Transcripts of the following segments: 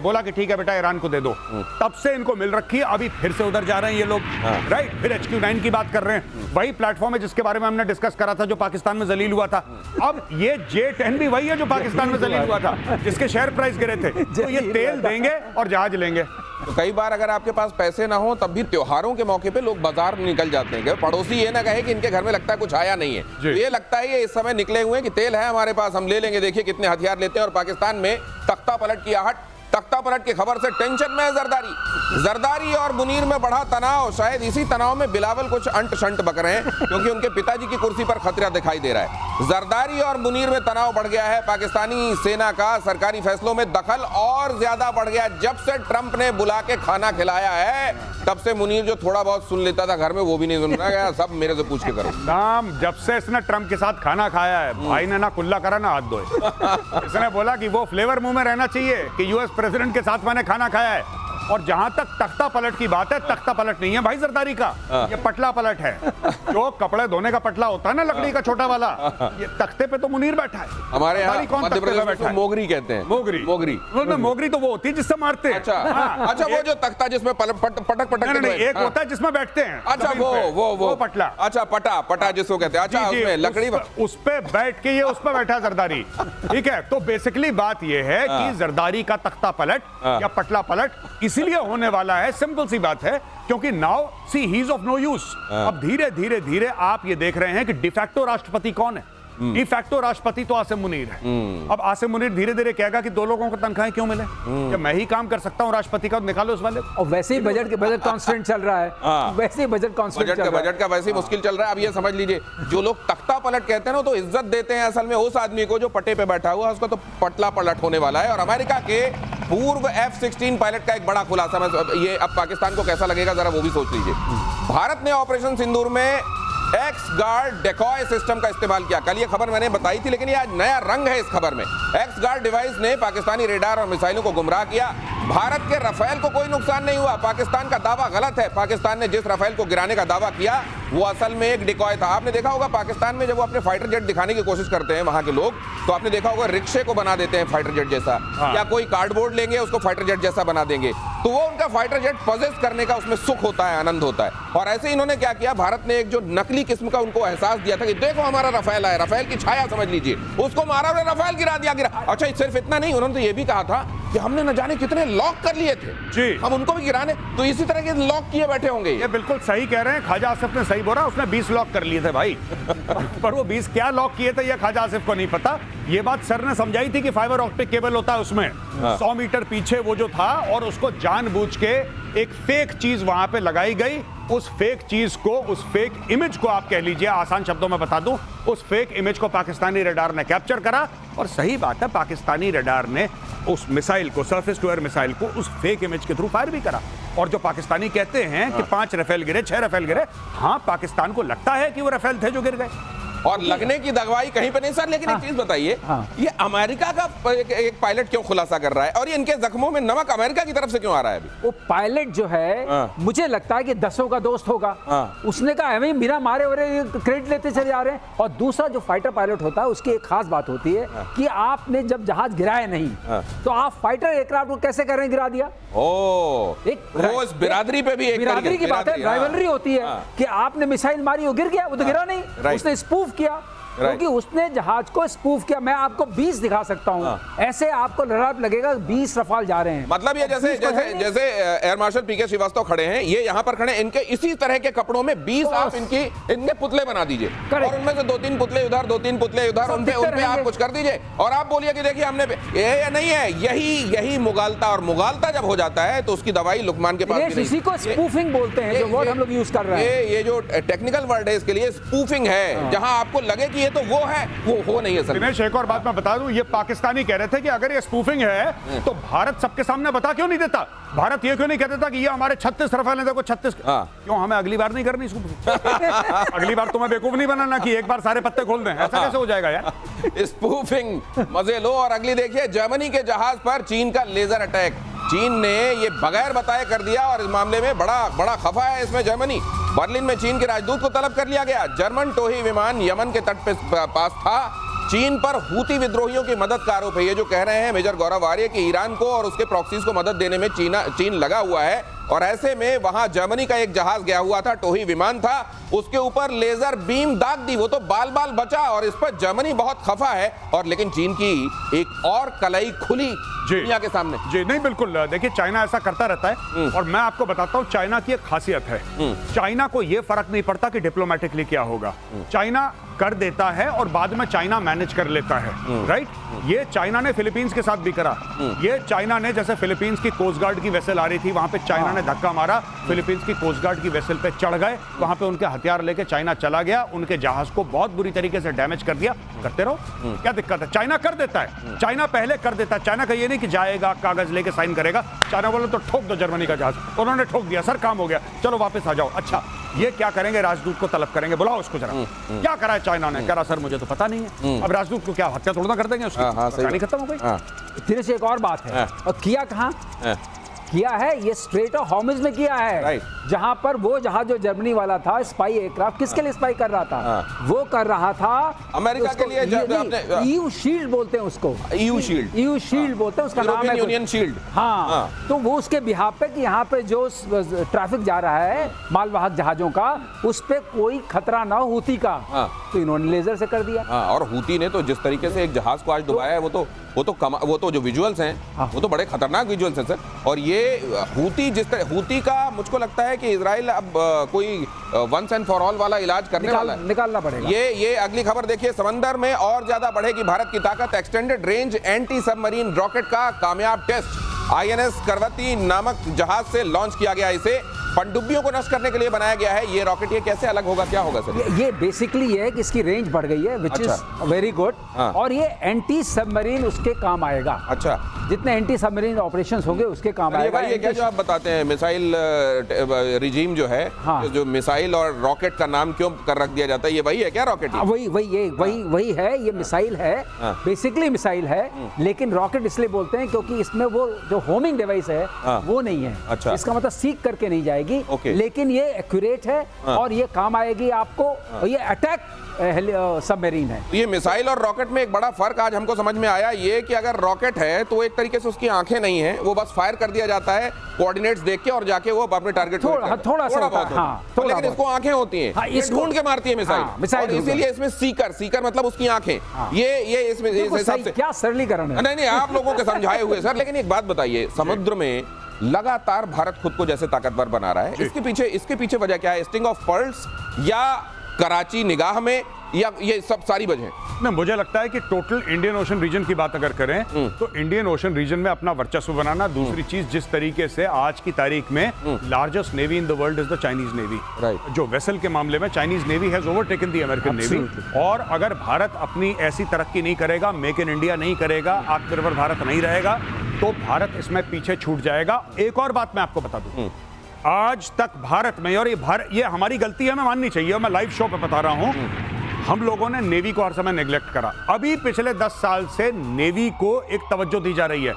बोला कि ठीक है बेटा ईरान को दे दो, तब से इनको मिल रखी है, अभी फिर से उधर जा रहे हैं ये लोग, राइट। फिर HQ9 की बात कर रहे हैं, वही प्लेटफॉर्म है जिसके बारे में हमने डिस्कस करा था जो पाकिस्तान में जलील हुआ था। अब ये J10 भी वही है जो पाकिस्तान में जलील हुआ था, जिसके शेयर प्राइस गिरे थे। तो ये तेल देंगे और जहाज लेंगे। तो कई बार अगर आपके पास पैसे ना हो तब भी त्योहारों के मौके पे लोग बाजार निकल जाते हैं, पड़ोसी ये ना कहे कि इनके घर में लगता है कुछ आया नहीं है, तो ये लगता है ये इस समय निकले हुए हैं कि तेल है हमारे पास, हम ले लेंगे, देखिए कितने हथियार लेते हैं। और पाकिस्तान में तख्ता पलट की आहट, तख्ता पलट की खबर से टेंशन में है जरदारी और मुनीर में बढ़ा तनाव। शायद इसी तनाव में बिलावल कुछ अंट शंट बक रहे हैं, क्योंकि उनके पिताजी की कुर्सी पर खतरा दिखाई दे रहा है। जरदारी और मुनीर में तनाव बढ़ गया है। पाकिस्तानी सेना का सरकारी फैसलों में दखल और ज्यादा बढ़ गया। जब से ट्रंप ने बुला के खाना खिलाया है, तब से मुनीर जो थोड़ा बहुत सुन लेता था घर में, वो भी नहीं सुन रहा है, सब मेरे से पूछ के करो। नाम जब से इसने ट्रंप के साथ खाना खाया है, भाई ने ना कुल्ला करा ना हाथ धोए। इसने बोला कि वो फ्लेवर मुंह में रहना चाहिए कि यूएस प्रेसिडेंट के साथ मैंने खाना खाया है। और जहां तक तख्ता पलट की बात है, तख्ता पलट नहीं है भाई जरदारी का, ये पटला पलट है। जो कपड़े धोने का पटला होता है ना लकड़ी का छोटा वाला, ये तख्ते पे तो मुनीर बैठा है। हमारे यहाँ मध्य प्रदेश में मोगरी कहते हैं। मोगरी तो वो होती है जिससे मारते हैं। अच्छा वो जो तख्ता जिसमें पटक एक होता है जिसमें बैठते हैं। अच्छा वो पटला, अच्छा पटा जिसको कहते हैं। अच्छा उसमें लकड़ी, उस पे बैठ के ये उस पे बैठा जरदारी, ठीक है। तो बेसिकली बात ये है कि जरदारी का तख्ता पलट या पटला पलट इसीलिए होने वाला है, सिंपल सी बात है, क्योंकि now see he is of no use. अब धीरे धीरे धीरे आप ये देख रहे हैं कि डिफैक्टो राष्ट्रपति कौन है। डिफैक्टो राष्ट्रपति तो आसिम मुनीर है। अब आसिम मुनीर धीरे धीरे कहेगा कि 2 लोगों को तनख्वाहें क्यों मिले, जब मैं ही काम कर सकता हूं राष्ट्रपति का, निकालो उस वाले। और वैसे ही बजट कांस्टेंट चल रहा है, वैसे ही बजट का वैसे ही मुश्किल चल रहा है। अब ये समझ लीजिए, जो लोग तख्ता पलट कहते हैं ना, तो इज्जत देते हैं असल में उस आदमी को जो पट्टे पे बैठा हुआ, उसका तो पटला पलट होने वाला है। और अमेरिका के पूर्व F-16 पायलट का एक बड़ा खुलासा, ये अब पाकिस्तान को कैसा लगेगा जरा वो भी सोच लीजिए। भारत ने ऑपरेशन सिंदूर में एक्स गार्ड डेकॉय सिस्टम का इस्तेमाल किया। कल ये खबर मैंने बताई थी, लेकिन ये आज नया रंग है इस खबर में। एक्स गार्ड डिवाइस ने पाकिस्तानी रेडार और मिसाइलों को गुमराह किया। भारत के राफेल को कोई नुकसान नहीं हुआ। पाकिस्तान का दावा गलत है। पाकिस्तान ने जिस राफेल को गिराने का दावा किया वो असल में एक डिकॉय था। आपने देखा होगा पाकिस्तान में जब वो अपने फाइटर जेट दिखाने की कोशिश करते हैं वहां के लोग, तो आपने देखा होगा रिक्शे को बना देते हैं फाइटर जेट जैसा, या कोई कार्डबोर्ड लेंगे उसको फाइटर जेट जैसा बना देंगे, तो वो उनका फाइटर जेट पजेस करने का उसमें सुख होता है, आनंद होता है। और ऐसे ही इन्होंने क्या किया, भारत ने एक जो नकली किस्म का उनको एहसास दिया था कि देखो हमारा राफेल है, राफेल की छाया समझ लीजिए, उसको मारा और राफेल गिरा दिया। अच्छा सिर्फ इतना नहीं, उन्होंने तो ये भी कहा था कि हमने न जाने कितने लॉक कर लिए थे जी, हम उनको भी गिराने, तो इसी तरह के लॉक किए बैठे होंगे। ये बिल्कुल सही कह रहे हैं, ख्वाजा आसिफ ने सही बोला, उसने 20 लॉक कर लिए थे भाई। पर वो 20 क्या लॉक किए थे ये ख्वाजा आसिफ को नहीं पता। ये बात सर ने समझाई थी कि फाइबर ऑप्टिक केबल होता है उसमें 100 मीटर पीछे वो जो था, और उसको जानबूझ के एक फेक चीज वहां पे लगाई गई। उस फेक चीज को, उस फेक इमेज को आप कह लीजिए, आसान शब्दों में बता दूं, उस फेक इमेज को पाकिस्तानी रडार ने कैप्चर करा। और सही बात है, पाकिस्तानी रडार ने उस मिसाइल को, सरफेस टू एयर मिसाइल को, उस फेक इमेज के थ्रू फायर भी करा। और जो पाकिस्तानी कहते हैं कि 5 राफेल गिरे, 6 राफेल गिरे, हाँ पाकिस्तान को लगता है कि वो राफेल थे जो गिर गए। और लगने की दगवाई कहीं पे नहीं सर। लेकिन एक चीज बताइए, ये अमेरिका का एक पायलट क्यों खुलासा कर रहा है, और ये इनके जख्मों में नमक अमेरिका की तरफ से क्यों आ रहा है अभी? वो पायलट जो है मुझे लगता है कि 10 का दोस्त होगा। उसने कहा हमें बिना मारे क्रेडिट लेते चले जा रहे हैं। और दूसरा जो फाइटर पायलट होता है उसकी एक खास बात होती है कि आपने जब जहाज गिराया नहीं, तो आप फाइटर एयरक्राफ्ट को कैसे कर रहे हैं, गिरा दिया। वो इस बिरादरी पे भी एक बिरादरी की बात है, राइवलरी होती है कि आपने मिसाइल मारी, वो गिर गया, वो तो गिरा नहीं, उसने स्पूफ किया, क्योंकि उसने जहाज को स्पूफ किया। मैं आपको 20 दिखा सकता हूं, ऐसे आपको लगेगा 20 रफाल जा रहे हैं। मतलब ये जैसे एयर मार्शल पीके श्रीवास्तव खड़े हैं, ये यहाँ पर खड़े, इनके इसी तरह के कपड़ों में 20 आप इनके पुतले बना दीजिए, और उनमें से 2-3 पुतले उधर, 2-3 पुतले उधर, उन पे आप कुछ कर दीजिए, और आप बोलिए कि देखिए हमने ये नहीं है। यही मुगालता, और मुगालता जब हो जाता है तो उसकी दवाई लुकमान के पास इसी को स्पूफिंग बोलते हैं, जो वर्ड हम लोग यूज कर रहे हैं। ये जो टेक्निकल वर्ड है इसके लिए स्पूफिंग है, जहां आपको लगे कि ये तो वो है, वो हो नहीं है सर। दिनेश एक और बात मैं बता दूं, ये पाकिस्तानी कह रहे थे कि अगर ये स्पूफिंग है तो भारत सबके सामने बता क्यों नहीं देता। भारत ये क्यों नहीं कहता था कि ये हमारे 36 रफेल हैं, देखो 36। क्यों हमें अगली बार नहीं करनी स्पूफिंग? अगली बार तुम्हें बेवकूफ नहीं बनाना कि एक बार सारे पत्ते खोल दें, ऐसा कैसे हो जाएगा यार? स्पूफिंग मजे लो। और अगली देखिए, जर्मनी के जहाज पर चीन का लेजर अटैक। चीन ने ये बगैर बताए कर दिया, और इस मामले में बड़ा खफा है इसमें जर्मनी। बर्लिन में चीन के राजदूत को तलब कर लिया गया। जर्मन टोही विमान यमन के तट पे पास था। चीन पर हूती विद्रोहियों की मदद का आरोप है। ये जो कह रहे हैं मेजर गौरव आर्य कि ईरान को और उसके प्रॉक्सीज को मदद देने में चीन लगा हुआ है, और ऐसे में वहां जर्मनी का एक जहाज गया हुआ था, टोही विमान था, उसके ऊपर लेजर बीम दाग दी, वो तो बाल बाल बचा और इस पर जर्मनी बहुत खफा है। और लेकिन चीन की एक और कलई खुली दुनिया के सामने। जी नहीं, बिल्कुल। देखिए, चाइना ऐसा करता रहता है और मैं आपको बताता हूं चाइना की एक खासियत है। चाइना को यह फर्क नहीं पड़ता कि डिप्लोमेटिकली क्या होगा, चाइना कर देता है और बाद में चाइना मैनेज कर लेता है। राइट, ये चाइना ने फिलीपींस के साथ भी करा। ये चाइना ने, जैसे फिलीपींस की कोस्ट गार्ड की वेसल आ रही थी, वहां पे चाइना ने धक्का मारा, फिलीपींस की कोस्ट गार्ड की वेसल पे चढ़ गए, वहां पे उनके हथियार लेके चाइना चला गया, उनके जहाज को बहुत बुरी तरीके से डैमेज कर दिया। करते रहो, क्या दिक्कत है? चाइना कर देता है, चाइना पहले कर देता है। चाइना का ये नहीं कि जाएगा कागज लेके साइन करेगा, चाइना बोले तो ठोक दो जर्मनी का जहाज, उन्होंने ठोक दिया, सर काम हो गया, चलो वापस आ जाओ। अच्छा, ये क्या करेंगे? राजदूत को तलब करेंगे, बुलाओ उसको जरा। क्या करा है चाइना ने? कह रहा सर मुझे तो पता नहीं है। अब राजदूत को क्या हत्या थोड़ा कर देंगे उसकी? कहानी खत्म हो गई। तेरे से एक और बात है, और किया कहाँ किया है? ये स्ट्रेट ऑफ हॉर्मुज में किया है, जहां पर वो जहाज जो जर्मनी वाला था, स्पाई एयरक्राफ्ट, किसके लिए स्पाई कर रहा था? वो कर रहा था अमेरिका के लिए। ईयू शील्ड बोलते हैं उसको, ईयू शील्ड बोलते हैं, उसका नाम है यूनियन शील्ड। हाँ, तो वो उसके बिहाफ पे कि यहाँ पे जो ट्रैफिक जा रहा है मालवाहक जहाजों का, उस पे कोई खतरा ना हूती का, तो इन्होंने लेजर से कर दिया। और हूती ने तो जिस तरीके से एक जहाज को आज डुबाया है, वो तो जो विजुअल्स हैं वो तो बड़े खतरनाक विजुअल्स हैं सर। और ये हूती का मुझको लगता है कि इजराइल अब कोई वंस एंड फॉर ऑल वाला इलाज करने वाला है, निकालना पड़ेगा। ये अगली खबर देखिए, समंदर में और ज्यादा बढ़ेगी भारत की ताकत, extended range anti submarine rocket का कामयाब टेस्ट। INS करवती नामक जहाज से लॉन्च किया गया, इसे पनडुब्बियों को नष्ट करने के लिए बनाया गया है। ये रॉकेट ये कैसे अलग होगा, क्या होगा सर? ये बेसिकली ये है कि इसकी रेंज बढ़ गई है, विच इज वेरी गुड, और ये एंटी सबमरीन उसके काम आएगा। अच्छा, जितने एंटी सबमरीन ऑपरेशंस होंगे उसके काम आएगा। ये क्या जो आप बताते हैं मिसाइल रिजीम जो है, जो मिसाइल और रॉकेट का नाम क्यों कर रख दिया जाता है, ये वही है क्या रॉकेट? वही है, ये मिसाइल है, बेसिकली मिसाइल है, लेकिन रॉकेट इसलिए बोलते हैं क्योंकि इसमें वो जो होमिंग डिवाइस है वो नहीं है। अच्छा, इसका मतलब सीख करके नहीं जाएगी, लेकिन ये एक्यूरेट है और ये काम आएगी आपको। ये अटैक सबमरीन है। ये मिसाइल और रॉकेट में एक बड़ा फर्क आज हमको समझ में आया, ये कि अगर रॉकेट है तो एक तरीके से उसकी आंखें नहीं है, वो बस फायर कर दिया जाता है कोऑर्डिनेट्स देख के और जाके वो अपने टारगेट थोड़ा सा बहुत, लेकिन इसको आंखें होती हैं, ये ढूंढ के मारती है मिसाइल, और इसीलिए इसमें सीकर मतलब उसकी आंखें। ये इसमें क्या सरलीकरण है? नहीं, आप लोगों के समझाए हुए सर। लेकिन एक बात बताइए, समुद्र में लगातार भारत खुद को जैसे ताकतवर बना रहा है, इसके पीछे वजह क्या है? स्टिंग ऑफ पर्ल्स या कराची निगाह में, या ये सब सारी वजह? ना, मुझे लगता है कि टोटल इंडियन ओशन रीजन की बात अगर करें तो इंडियन ओशन रीजन में अपना वर्चस्व बनाना। दूसरी चीज, जिस तरीके से आज की तारीख में largest navy in the world is the Chinese navy. जो वेसल के मामले में Chinese navy has overtaken the American navy. और अगर भारत अपनी ऐसी तरक्की नहीं करेगा, मेक इन इंडिया नहीं करेगा, आत्मनिर्भर भारत नहीं रहेगा, तो भारत इसमें पीछे छूट जाएगा। एक और बात मैं आपको बता दूं, आज तक भारत में, और ये हमारी गलती है, मैं माननी चाहिए, मैं लाइव शो पे बता रहा हूं, हम लोगों ने नेवी को हर समय नेग्लेक्ट करा। अभी पिछले 10 साल से नेवी को एक तवज्जो दी जा रही है।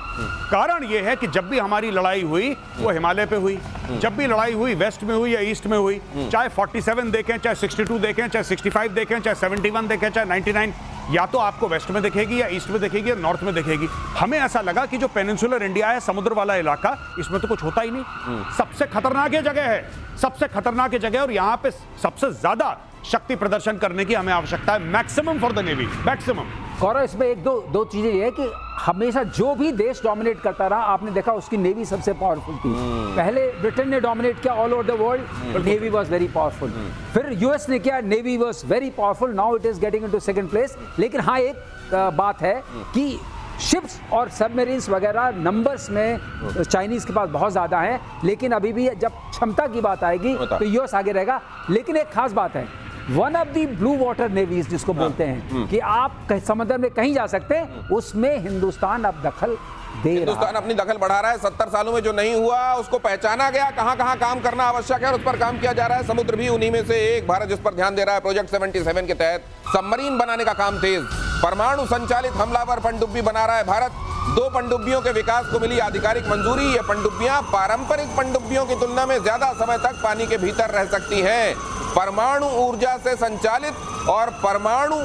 कारण यह है कि जब भी हमारी लड़ाई हुई वो हिमालय पे हुई, जब भी लड़ाई हुई वेस्ट में हुई या ईस्ट में हुई, चाहे 47 देखें, चाहे 62 देखें, चाहे 65 देखें, चाहे 71 देखें, चाहे 99, या तो आपको वेस्ट में दिखेगी या ईस्ट में दिखेगी या नॉर्थ में दिखेगी। हमें ऐसा लगा कि जो पेनिनसुलर इंडिया है, समुद्र वाला इलाका, इसमें तो कुछ होता ही नहीं। सबसे खतरनाक ये जगह है, सबसे खतरनाक ये जगह, और यहां पे सबसे ज्यादा शक्ति प्रदर्शन करने की हमें आवश्यकता है, maximum for the navy, maximum. Gaurav, इसमें एक दो चीजें ये है कि हमेशा जो भी देश डोमिनेट करता रहा, आपने देखा उसकी नेवी सबसे पावरफुल थी। पहले ब्रिटेन ने डोमिनेट किया all over the world, navy was very powerful. फिर यूएस ने किया, navy was very powerful, now it is getting into second place. लेकिन हाँ, एक बात है कि शिप्स और सबमरीन्स वगैरह नंबर्स में चाइनीज के पास बहुत ज़्यादा है, लेकिन अभी भी जब क्षमता की बात आएगी तो यूएस आगे रहेगा। लेकिन एक खास बात है, one of the blue water navies जिसको बोलते हैं, कि आप समुद्र में कहीं जा सकते हैं, उसमें हिंदुस्तान अब दखल हिंदुस्तान अपनी दखल बढ़ा रहा है। 70 सालों में जो नहीं हुआ उसको पहचाना गया, कहां कहां काम करना आवश्यक है और उस पर काम किया जा रहा है। समुद्र भी उन्हीं में से एक। भारत जिस पर ध्यान दे रहा है, प्रोजेक्ट 77 के तहत सबमरीन बनाने का काम तेज। परमाणु संचालित हमलावर पनडुब्बी बना रहा है भारत। 2 पनडुब्बियों के विकास को मिली आधिकारिक मंजूरी। ये पनडुब्बियां पारंपरिक पनडुब्बियों की तुलना में ज्यादा समय तक पानी के भीतर रह सकती हैं। परमाणु ऊर्जा से संचालित और परमाणु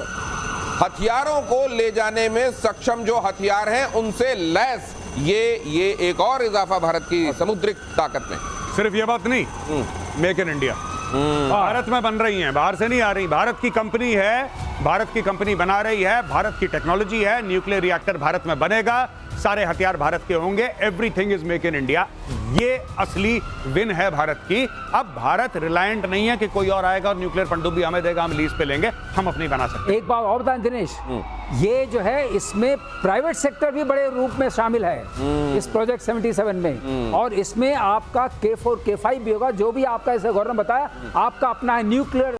हथियारों को ले जाने में सक्षम जो हथियार हैं उनसे लैस ये एक और इजाफा भारत की समुद्री ताकत में। सिर्फ ये बात नहीं, मेक इन इंडिया भारत में बन रही हैं, बाहर से नहीं आ रही। भारत की कंपनी है, भारत की कंपनी बना रही है, भारत की टेक्नोलॉजी है, न्यूक्लियर रिएक्टर भारत में बनेगा, सारे हथियार भारत के होंगे, everything is make in India. ये असली विन है भारत की। अब भारत रिलायंट नहीं है कि कोई और आएगा और न्यूक्लियर पनडुब्बी हमें देगा, हम लीज पे लेंगे, हम अपनी बना सकते हैं। एक बात और बताएं दिनेश, ये जो है इसमें प्राइवेट सेक्टर भी बड़े रूप में शामिल है इस प्रोजेक्ट 77 में, और इसमें आपका K4 K5 भी होगा, जो भी आपका, जैसे गौरव ने बताया, आपका अपना है न्यूक्लियर